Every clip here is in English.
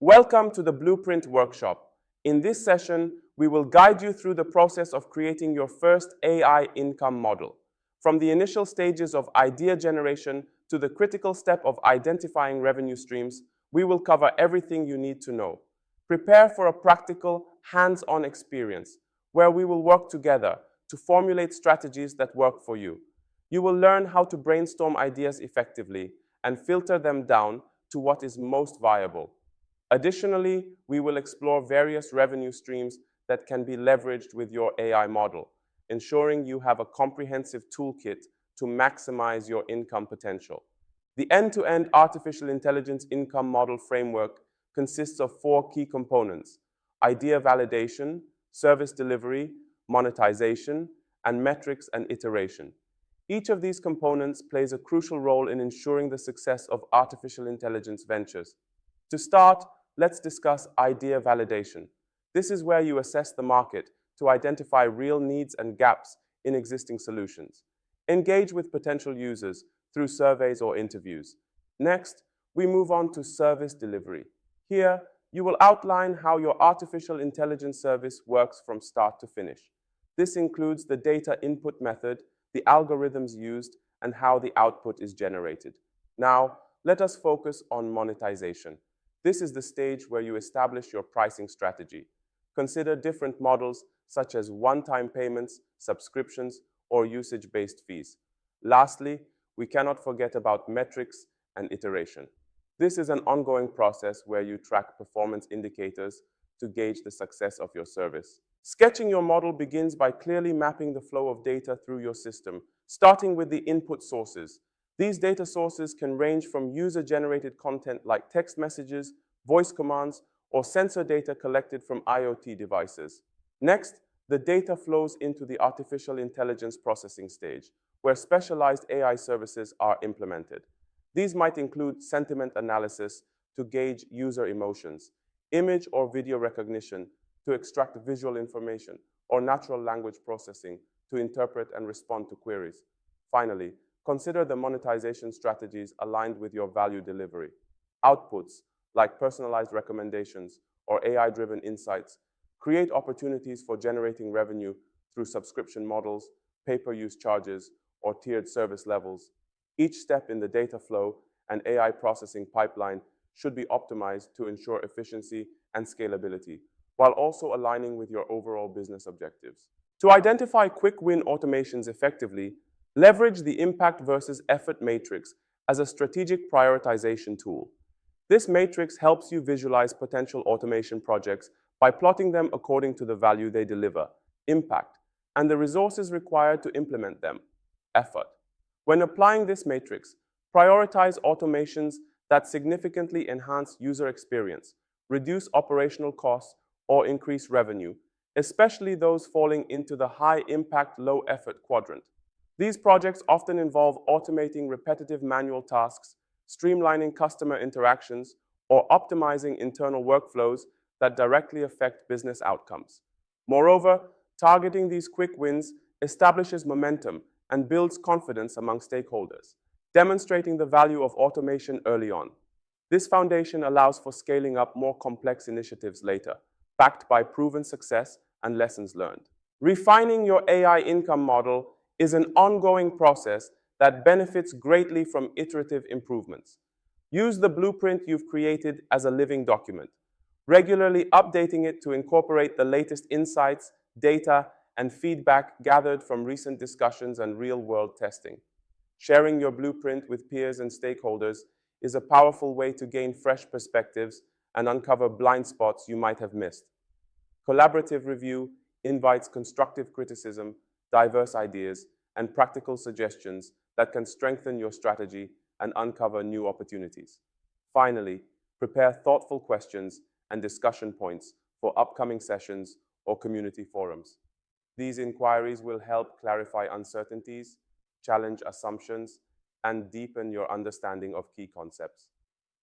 Welcome to the Blueprint Workshop. In this session, we will guide you through the process of creating your first AI income model. From the initial stages of idea generation to the critical step of identifying revenue streams, we will cover everything you need to know. Prepare for a practical, hands-on experience where we will work together to formulate strategies that work for you. You will learn how to brainstorm ideas effectively and filter them down to what is most viable. Additionally, we will explore various revenue streams that can be leveraged with your AI model, ensuring you have a comprehensive toolkit to maximize your income potential. The end-to-end artificial intelligence income model framework consists of 4 key components: idea validation, service delivery, monetization, and metrics and iteration. Each of these components plays a crucial role in ensuring the success of artificial intelligence ventures. To start, let's discuss idea validation. This is where you assess the market to identify real needs and gaps in existing solutions. Engage with potential users through surveys or interviews. Next, we move on to service delivery. Here, you will outline how your artificial intelligence service works from start to finish. This includes the data input method, the algorithms used, and how the output is generated. Now, let us focus on monetization. This is the stage where you establish your pricing strategy. Consider different models such as one-time payments, subscriptions, or usage-based fees. Lastly, we cannot forget about metrics and iteration. This is an ongoing process where you track performance indicators to gauge the success of your service. Sketching your model begins by clearly mapping the flow of data through your system, starting with the input sources. These data sources can range from user-generated content like text messages, voice commands, or sensor data collected from IoT devices. Next, the data flows into the artificial intelligence processing stage, where specialized AI services are implemented. These might include sentiment analysis to gauge user emotions, image or video recognition to extract visual information, or natural language processing to interpret and respond to queries. Finally, consider the monetization strategies aligned with your value delivery. Outputs, like personalized recommendations or AI-driven insights, create opportunities for generating revenue through subscription models, pay-per-use charges, or tiered service levels. Each step in the data flow and AI processing pipeline should be optimized to ensure efficiency and scalability, while also aligning with your overall business objectives. To identify quick-win automations effectively, leverage the impact versus effort matrix as a strategic prioritization tool. This matrix helps you visualize potential automation projects by plotting them according to the value they deliver, impact, and the resources required to implement them, effort. When applying this matrix, prioritize automations that significantly enhance user experience, reduce operational costs, or increase revenue, especially those falling into the high-impact, low-effort quadrant. These projects often involve automating repetitive manual tasks, streamlining customer interactions, or optimizing internal workflows that directly affect business outcomes. Moreover, targeting these quick wins establishes momentum and builds confidence among stakeholders, demonstrating the value of automation early on. This foundation allows for scaling up more complex initiatives later, backed by proven success and lessons learned. Refining your AI income model is an ongoing process that benefits greatly from iterative improvements. Use the blueprint you've created as a living document, regularly updating it to incorporate the latest insights, data, and feedback gathered from recent discussions and real-world testing. Sharing your blueprint with peers and stakeholders is a powerful way to gain fresh perspectives and uncover blind spots you might have missed. Collaborative review invites constructive criticism, diverse ideas, and practical suggestions that can strengthen your strategy and uncover new opportunities. Finally, prepare thoughtful questions and discussion points for upcoming sessions or community forums. These inquiries will help clarify uncertainties, challenge assumptions, and deepen your understanding of key concepts.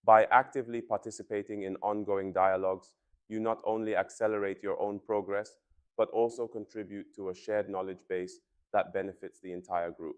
By actively participating in ongoing dialogues, you not only accelerate your own progress, but also contribute to a shared knowledge base that benefits the entire group.